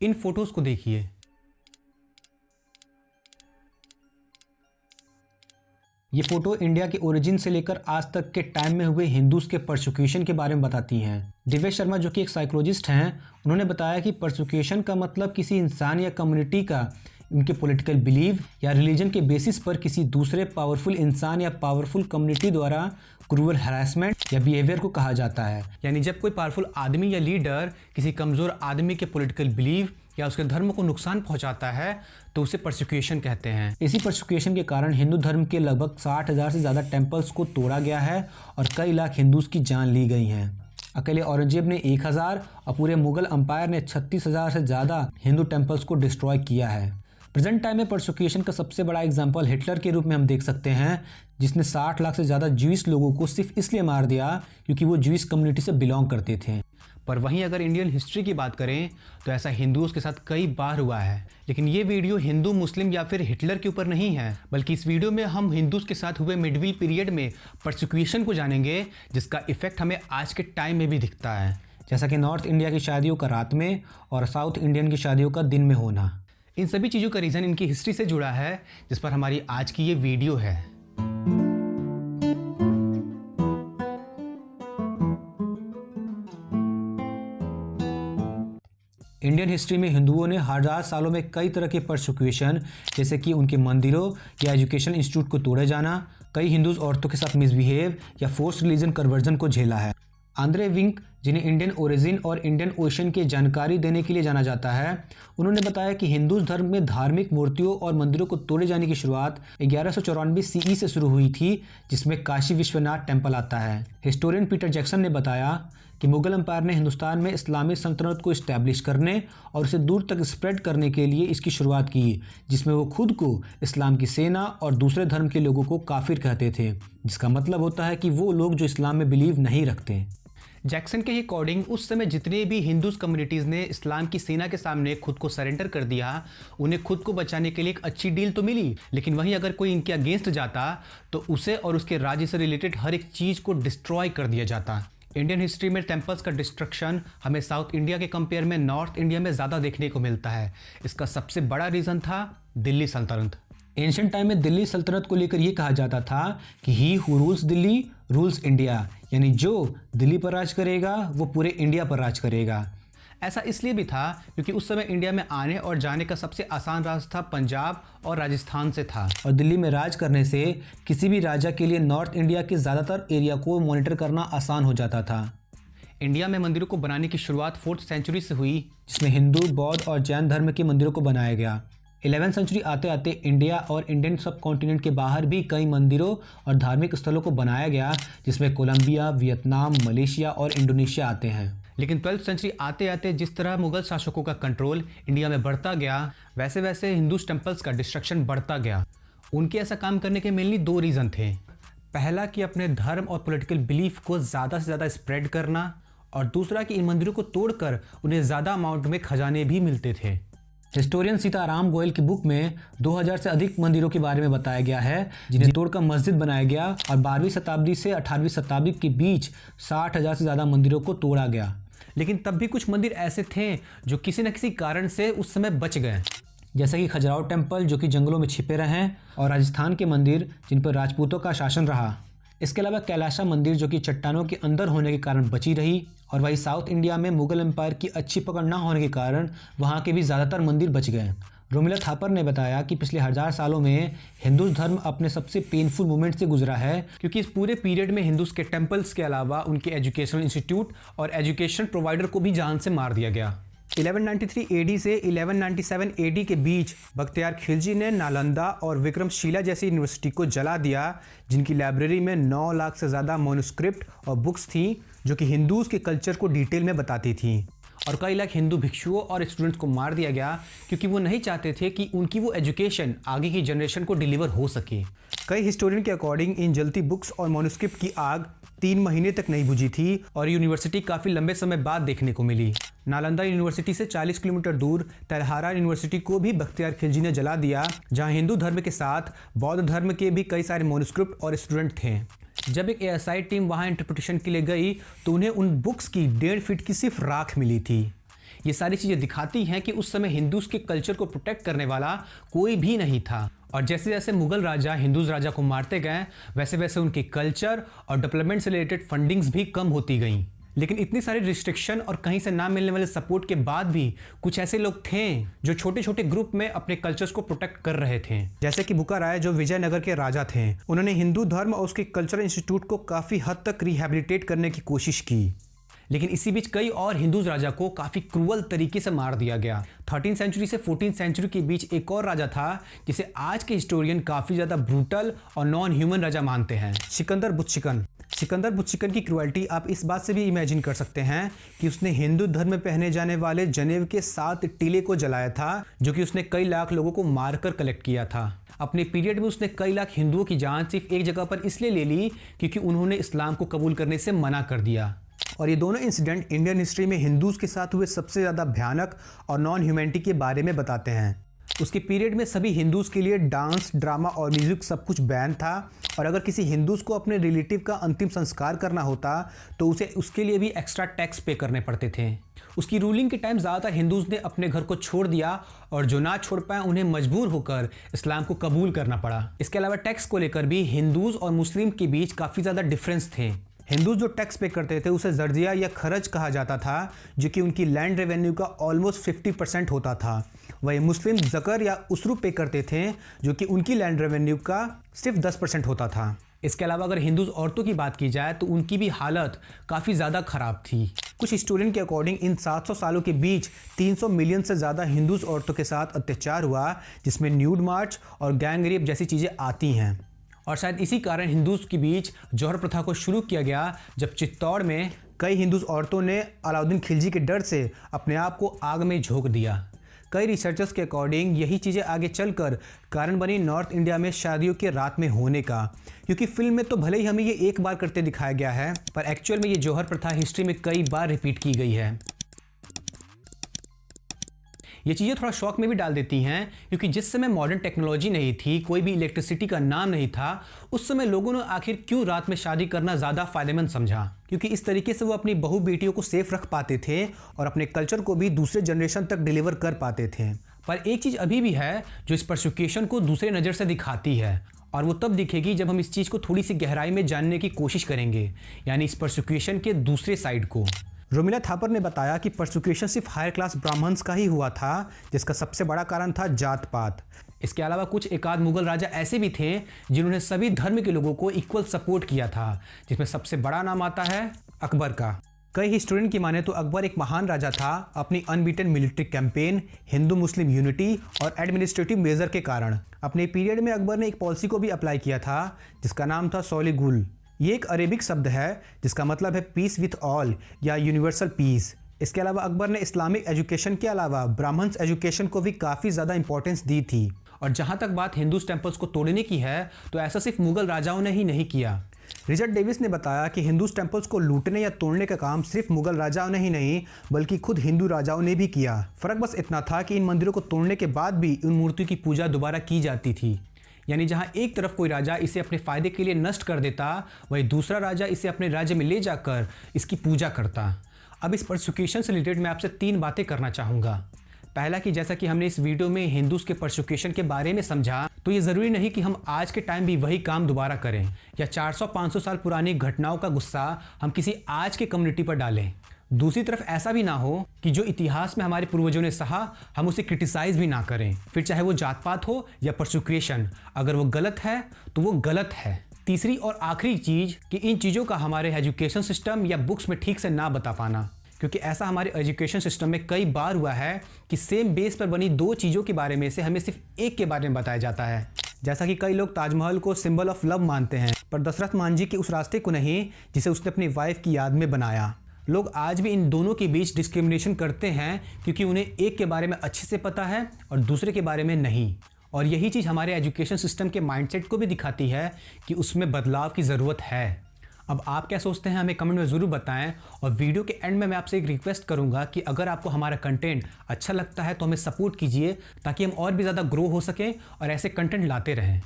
इन photos को देखिए। ये फोटो इंडिया के ओरिजिन से लेकर आज तक के टाइम में हुए हिंदूज के परसिक्यूशन के बारे में बताती हैं। दिव्येश शर्मा जो कि एक साइकोलॉजिस्ट हैं, उन्होंने बताया कि परसिक्यूशन का मतलब किसी इंसान या कम्युनिटी का उनके पॉलिटिकल बिलीव या रिलीजन के बेसिस पर किसी दूसरे पावरफुल इंसान या पावरफुल कम्युनिटी द्वारा क्रूअल हैरेसमेंट या बिहेवियर को कहा जाता है। यानी जब कोई पावरफुल आदमी या लीडर किसी कमज़ोर आदमी के पॉलिटिकल बिलीव या उसके धर्म को नुकसान पहुंचाता है तो उसे परसिक्यूशन कहते हैं। इसी परसिक्यूशन के कारण हिंदू धर्म के लगभग 60,000 से ज़्यादा टेम्पल्स को तोड़ा गया है और कई लाख हिंदूज की जान ली गई हैं। अकेले औरंगजेब ने 1000 और पूरे मुगल अंपायर ने 36,000 से ज़्यादा हिंदू टेम्पल्स को डिस्ट्रॉय किया है। प्रेजेंट टाइम में परसिक्यूशन का सबसे बड़ा एग्जाम्पल हिटलर के रूप में हम देख सकते हैं, जिसने 60 लाख से ज़्यादा ज्यूइश लोगों को सिर्फ इसलिए मार दिया क्योंकि वो ज्यूइश कम्युनिटी से बिलोंग करते थे। पर वहीं अगर इंडियन हिस्ट्री की बात करें तो ऐसा हिंदूज के साथ कई बार हुआ है। लेकिन ये वीडियो हिंदू मुस्लिम या फिर हिटलर के ऊपर नहीं है, बल्कि इस वीडियो में हम हिंदूज के साथ हुए मिडविल पीरियड में परसिक्यूशन को जानेंगे, जिसका इफेक्ट हमें आज के टाइम में भी दिखता है, जैसा कि नॉर्थ इंडिया की शादियों का रात में और साउथ इंडियन की शादियों का दिन में होना। इन सभी चीज़ों का रीज़न इनकी हिस्ट्री से जुड़ा है, जिस पर हमारी आज की ये वीडियो है। इंडियन हिस्ट्री में हिंदुओं ने हजार सालों में कई तरह के परसिक्यूशन, जैसे कि उनके मंदिरों या एजुकेशन इंस्टीट्यूट को तोड़े जाना, कई हिंदूज औरतों के साथ मिसबिहेव या फोर्स रिलीजन कन्वर्जन को झेला है। आंद्रे विंक, जिन्हें इंडियन ओरिजिन और इंडियन ओशन की जानकारी देने के लिए जाना जाता है, उन्होंने बताया कि हिंदू धर्म में धार्मिक मूर्तियों और मंदिरों को तोड़े जाने की शुरुआत 1194 सीई से शुरू हुई थी, जिसमें काशी विश्वनाथ टेम्पल आता है। हिस्टोरियन पीटर जैक्सन ने बताया कि मुगल अंपायर ने हिंदुस्तान में इस्लामी सल्तनत को इस्टेब्लिश करने और उसे दूर तक स्प्रेड करने के लिए इसकी शुरुआत की, जिसमें वो खुद को इस्लाम की सेना और दूसरे धर्म के लोगों को काफिर कहते थे, जिसका मतलब होता है कि वो लोग जो इस्लाम में बिलीव नहीं रखते। जैक्सन के अकॉर्डिंग उस समय जितने भी हिंदूज कम्युनिटीज़ ने इस्लाम की सेना के सामने खुद को सरेंडर कर दिया, उन्हें खुद को बचाने के लिए एक अच्छी डील तो मिली, लेकिन वहीं अगर कोई इनके अगेंस्ट जाता तो उसे और उसके राज्य से रिलेटेड हर एक चीज़ को डिस्ट्रॉय कर दिया जाता। इंडियन हिस्ट्री में टेम्पल्स का डिस्ट्रक्शन हमें साउथ इंडिया के कंपेयर में नॉर्थ इंडिया में ज़्यादा देखने को मिलता है। इसका सबसे बड़ा रीज़न था दिल्ली सल्तनत। एंशिएंट टाइम में दिल्ली सल्तनत को लेकर यह कहा जाता था कि he who rules Delhi rules India, यानी जो दिल्ली पर राज करेगा वो पूरे इंडिया पर राज करेगा। ऐसा इसलिए भी था क्योंकि उस समय इंडिया में आने और जाने का सबसे आसान रास्ता पंजाब और राजस्थान से था, और दिल्ली में राज करने से किसी भी राजा के लिए नॉर्थ इंडिया के ज़्यादातर एरिया को मॉनिटर करना आसान हो जाता था। इंडिया में मंदिरों को बनाने की शुरुआत 4th सेंचुरी से हुई, जिसमें हिंदू, बौद्ध और जैन धर्म के मंदिरों को बनाया गया। 11th सेंचुरी आते आते इंडिया और इंडियन सब कॉन्टिनेंट के बाहर भी कई मंदिरों और धार्मिक स्थलों को बनाया गया, जिसमें कोलंबिया, वियतनाम, मलेशिया और इंडोनेशिया आते हैं। लेकिन 12th सेंचुरी आते आते जिस तरह मुगल शासकों का कंट्रोल इंडिया में बढ़ता गया, वैसे वैसे हिंदू टेम्पल्स का डिस्ट्रक्शन बढ़ता गया। उनके ऐसा काम करने के मेनली 2 रीज़न थे। पहला कि अपने धर्म और पॉलिटिकल बिलीफ को ज़्यादा से ज़्यादा स्प्रेड करना, और दूसरा कि इन मंदिरों को तोड़कर उन्हें ज़्यादा अमाउंट में खजाने भी मिलते थे। हिस्टोरियन सीताराम गोयल की बुक में 2000 से अधिक मंदिरों के बारे में बताया गया है, जिन्हें तोड़कर मस्जिद बनाया गया, और 12वीं शताब्दी से 18वीं शताब्दी के बीच 60,000 से ज़्यादा मंदिरों को तोड़ा गया। लेकिन तब भी कुछ मंदिर ऐसे थे जो किसी न किसी कारण से उस समय बच गए, जैसे कि खजुराहो टेम्पल जो कि जंगलों में छिपे रहे हैं, और राजस्थान के मंदिर जिन पर राजपूतों का शासन रहा। इसके अलावा कैलाशा मंदिर जो कि चट्टानों के अंदर होने के कारण बची रही, और वहीं साउथ इंडिया में मुगल एम्पायर की अच्छी पकड़ न होने के कारण वहाँ के भी ज़्यादातर मंदिर बच गए। रोमिला थापर ने बताया कि पिछले 1000 सालों में हिंदू धर्म अपने सबसे पेनफुल मोमेंट से गुजरा है, क्योंकि इस पूरे पीरियड में हिंदूज के टेम्पल्स के अलावा उनके एजुकेशनल इंस्टीट्यूट और एजुकेशन प्रोवाइडर को भी जान से मार दिया गया। 1193 AD से 1197 AD के बीच बख्तियार खिलजी ने नालंदा और विक्रमशिला जैसी यूनिवर्सिटी को जला दिया, जिनकी लाइब्रेरी में 9 लाख से ज़्यादा मैन्युस्क्रिप्ट और बुक्स थीं जो कि हिंदूज़ के कल्चर को डिटेल में बताती थीं। और कई लाख हिंदू भिक्षुओं और स्टूडेंट्स को मार दिया गया क्योंकि वो नहीं चाहते थे कि उनकी वो एजुकेशन आगे की जनरेशन को डिलीवर हो सके। कई हिस्टोरियन के अकॉर्डिंग इन जलती बुक्स और मैन्युस्क्रिप्ट की आग 3 महीने तक नहीं बुझी थी, और यूनिवर्सिटी काफ़ी लंबे समय बाद देखने को मिली। नालंदा यूनिवर्सिटी से 40 किलोमीटर दूर तेलहारा यूनिवर्सिटी को भी बख्तियार खिलजी ने जला दिया, जहां हिंदू धर्म के साथ बौद्ध धर्म के भी कई सारे मैन्युस्क्रिप्ट और स्टूडेंट थे। जब एक ASI टीम वहां इंटरप्रिटेशन के लिए गई तो उन्हें उन बुक्स की 1.5 फीट की सिर्फ राख मिली थी। ये सारी चीज़ें दिखाती हैं कि उस समय हिंदूज के कल्चर को प्रोटेक्ट करने वाला कोई भी नहीं था। और जैसे जैसे मुगल राजा हिंदूज राजा को मारते गए, वैसे वैसे उनके कल्चर और डेवलपमेंट से रिलेटेड फंडिंग्स भी कम होती गईं। लेकिन इतनी सारी रिस्ट्रिक्शन और कहीं से ना मिलने वाले सपोर्ट के बाद भी कुछ ऐसे लोग थे जो छोटे छोटे ग्रुप में अपने कल्चर्स को प्रोटेक्ट कर रहे थे। जैसे कि बुक्का राय जो विजयनगर के राजा थे, उन्होंने हिंदू धर्म और उसके कल्चरल इंस्टीट्यूट को काफ़ी हद तक रिहैबिलिटेट करने की कोशिश की। लेकिन इसी बीच कई और हिंदूज राजा को काफ़ी क्रूअल तरीके से मार दिया गया। 13th सेंचुरी से 14th सेंचुरी के बीच एक और राजा था जिसे आज के हिस्टोरियन काफ़ी ज़्यादा ब्रूटल और नॉन ह्यूमन राजा मानते हैं, सिकंदर बुतशिकन। सिकंदर बुतशिकन की क्रूअल्टी आप इस बात से भी इमेजिन कर सकते हैं कि उसने हिंदू धर्म में पहने जाने वाले जनेव के 7 टीले को जलाया था, जो कि उसने कई लाख लोगों को मारकर कलेक्ट किया था। अपने पीरियड में उसने कई लाख हिंदुओं की जान सिर्फ एक जगह पर इसलिए ले ली क्योंकि उन्होंने इस्लाम को कबूल करने से मना कर दिया। और ये दोनों इंसिडेंट इंडियन हिस्ट्री में हिंदूज के साथ हुए सबसे ज़्यादा भयानक और नॉन ह्यूमैनिटी के बारे में बताते हैं। उसके पीरियड में सभी हिंदूज के लिए डांस, ड्रामा और म्यूजिक सब कुछ बैन था, और अगर किसी हिंदूज को अपने रिलेटिव का अंतिम संस्कार करना होता तो उसे उसके लिए भी एक्स्ट्रा टैक्स पे करने पड़ते थे। उसकी रूलिंग के टाइम ज़्यादातर हिंदूज ने अपने घर को छोड़ दिया, और जो ना छोड़ पाए उन्हें मजबूर होकर इस्लाम को कबूल करना पड़ा। इसके अलावा टैक्स को लेकर भी हिंदूज और मुस्लिम के बीच काफ़ी ज़्यादा डिफरेंस थे। हिंदूज जो टैक्स पे करते थे उसे जर्जिया या खरच कहा जाता था, जो कि उनकी लैंड रेवेन्यू का ऑलमोस्ट 50% होता था। वही मुस्लिम ज़कर या उसरू पे करते थे, जो कि उनकी लैंड रेवेन्यू का सिर्फ 10% होता था। इसके अलावा अगर हिंदूज औरतों की बात की जाए तो उनकी भी हालत काफ़ी ज़्यादा ख़राब थी। कुछ हिस्टोरियन के अकॉर्डिंग इन 700 सालों के बीच 300 मिलियन से ज़्यादा हिंदूज औरतों के साथ अत्याचार हुआ, जिसमें न्यूड मार्च और गैंग रेप जैसी चीज़ें आती हैं। और शायद इसी कारण हिंदूज के बीच जौहर प्रथा को शुरू किया गया, जब चित्तौड़ में कई हिंदूज औरतों ने अलाउद्दीन खिलजी के डर से अपने आप को आग में झोंक दिया। कई रिसर्चर्स के अकॉर्डिंग यही चीज़ें आगे चलकर कारण बनी नॉर्थ इंडिया में शादियों के रात में होने का, क्योंकि फिल्म में तो भले ही हमें ये एक बार करते दिखाया गया है, पर एक्चुअल में ये जौहर प्रथा हिस्ट्री में कई बार रिपीट की गई है। ये चीज़ें थोड़ा शौक में भी डाल देती हैं, क्योंकि जिस समय मॉडर्न टेक्नोलॉजी नहीं थी, कोई भी इलेक्ट्रिसिटी का नाम नहीं था, उस समय लोगों ने आखिर क्यों रात में शादी करना ज़्यादा फायदेमंद समझा, क्योंकि इस तरीके से वो अपनी बहू बेटियों को सेफ रख पाते थे और अपने कल्चर को भी दूसरे जनरेशन तक डिलीवर कर पाते थे। पर एक चीज़ अभी भी है जो इस परसिक्यूशन को दूसरे नज़र से दिखाती है, और वो तब दिखेगी जब हम इस चीज़ को थोड़ी सी गहराई में जानने की कोशिश करेंगे, यानी इस परसिक्यूशन के दूसरे साइड को। रोमिला थापर ने बताया कि परसिक्यूशन सिर्फ हायर क्लास ब्राह्मण्स का ही हुआ था, जिसका सबसे बड़ा कारण था जात पात। इसके अलावा कुछ एकाध मुगल राजा ऐसे भी थे जिन्होंने सभी धर्म के लोगों को इक्वल सपोर्ट किया था, जिसमें सबसे बड़ा नाम आता है अकबर का। कई हिस्टोरियन की माने तो अकबर एक महान राजा था अपनी unbeaten military campaign, Hindu Muslim unity और एडमिनिस्ट्रेटिव मेजर के कारण। अपने पीरियड में अकबर ने एक पॉलिसी को भी अप्लाई किया था जिसका नाम था सॉलिगुल। ये एक अरेबिक शब्द है जिसका मतलब है पीस विथ ऑल या यूनिवर्सल पीस। इसके अलावा अकबर ने इस्लामिक एजुकेशन के अलावा ब्राह्मण्स एजुकेशन को भी काफ़ी ज़्यादा इंपॉर्टेंस दी थी। और जहाँ तक बात हिंदूज टेम्पल्स को तोड़ने की है, तो ऐसा सिर्फ मुगल राजाओं ने ही नहीं किया। रिचर्ड डेविस ने बताया कि हिंदूज टेम्पल्स को लूटने या तोड़ने का काम सिर्फ मुगल राजाओं ने ही नहीं, बल्कि खुद हिंदू राजाओं ने भी किया। फ़र्क बस इतना था कि इन मंदिरों को तोड़ने के बाद भी उन मूर्तियों की पूजा दोबारा की जाती थी। यानी जहाँ एक तरफ कोई राजा इसे अपने फ़ायदे के लिए नष्ट कर देता, वहीं दूसरा राजा इसे अपने राज्य में ले जाकर इसकी पूजा करता। अब इस परसिक्यूशन से रिलेटेड मैं आपसे 3 बातें करना चाहूँगा। पहला कि जैसा कि हमने इस वीडियो में हिंदूज के परसिक्यूशन के बारे में समझा, तो ये ज़रूरी नहीं कि हम आज के टाइम भी वही काम दोबारा करें या 400-500 साल पुरानी घटनाओं का गुस्सा हम किसी आज के कम्युनिटी पर डालें। दूसरी तरफ ऐसा भी ना हो कि जो इतिहास में हमारे पूर्वजों ने सहा हम उसे क्रिटिसाइज भी ना करें, फिर चाहे वो जात पात हो या परसिक्यूशन, अगर वो गलत है तो वो गलत है। तीसरी और आखिरी चीज़ कि इन चीज़ों का हमारे एजुकेशन सिस्टम या बुक्स में ठीक से ना बता पाना, क्योंकि ऐसा हमारे एजुकेशन सिस्टम में कई बार हुआ है कि सेम बेस पर बनी 2 चीज़ों के बारे में से हमें सिर्फ एक के बारे में बताया जाता है। जैसा कि कई लोग ताजमहल को सिंबल ऑफ लव मानते हैं, पर दशरथ मांझी के उस रास्ते को नहीं जिसे उसने अपनी वाइफ की याद में बनाया। लोग आज भी इन दोनों के बीच डिस्क्रिमिनेशन करते हैं क्योंकि उन्हें एक के बारे में अच्छे से पता है और दूसरे के बारे में नहीं। और यही चीज़ हमारे एजुकेशन सिस्टम के माइंडसेट को भी दिखाती है कि उसमें बदलाव की ज़रूरत है। अब आप क्या सोचते हैं हमें कमेंट में ज़रूर बताएं, और वीडियो के एंड में मैं आपसे एक रिक्वेस्ट करूंगा कि अगर आपको हमारा कंटेंट अच्छा लगता है तो हमें सपोर्ट कीजिए, ताकि हम और भी ज़्यादा ग्रो हो सकें और ऐसे कंटेंट लाते रहें।